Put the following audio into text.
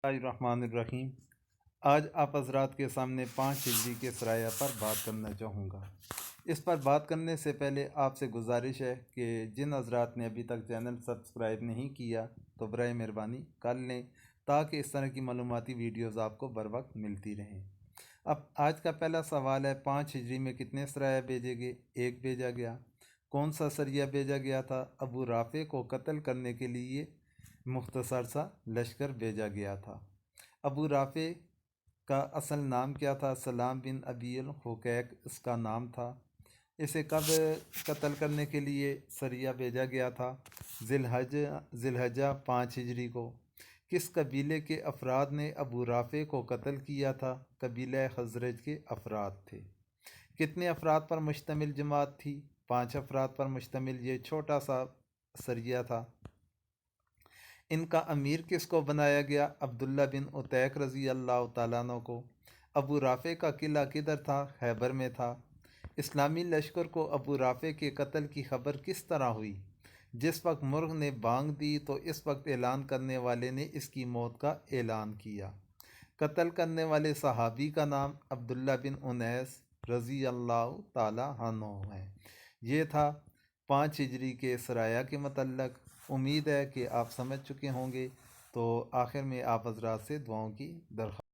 الرحمن الرحیم۔ آج آپ حضرات کے سامنے 5 ہجری کے سرایہ پر بات کرنا چاہوں گا۔ اس پر بات کرنے سے پہلے آپ سے گزارش ہے کہ جن حضرات نے ابھی تک چینل سبسکرائب نہیں کیا تو برائے مہربانی کر لیں تاکہ اس طرح کی معلوماتی ویڈیوز آپ کو بر وقت ملتی رہیں۔ اب آج کا پہلا سوال ہے، 5 ہجری میں کتنے سرایہ بھیجے گئے؟ 1 بھیجا گیا۔ کون سا سریہ بھیجا گیا تھا؟ ابو رافع کو قتل کرنے کے لیے مختصر سا لشکر بھیجا گیا تھا۔ ابو رافع کا اصل نام کیا تھا؟ سلام بن ابی الحقیق اس کا نام تھا۔ اسے کب قتل کرنے کے لیے سریہ بھیجا گیا تھا؟ ذی الحجہ 5 ہجری کو۔ کس قبیلے کے افراد نے ابو رافع کو قتل کیا تھا؟ قبیلہ خزرج کے افراد تھے۔ کتنے افراد پر مشتمل جماعت تھی؟ 5 افراد پر مشتمل یہ چھوٹا سا سریہ تھا۔ ان کا امیر کس کو بنایا گیا؟ عبداللہ بن عتیق رضی اللہ تعالیٰ عنہ کو۔ ابو رافع کا قلعہ کدھر تھا؟ خیبر میں تھا۔ اسلامی لشکر کو ابو رافع کے قتل کی خبر کس طرح ہوئی؟ جس وقت مرغ نے بانگ دی تو اس وقت اعلان کرنے والے نے اس کی موت کا اعلان کیا۔ قتل کرنے والے صحابی کا نام عبداللہ بن انیس رضی اللہ تعالیٰ عنہ ہے۔ یہ تھا 5 ہجری کے سرایہ کے متعلق۔ امید ہے کہ آپ سمجھ چکے ہوں گے۔ تو آخر میں آپ حضرات سے دعاؤں کی درخواست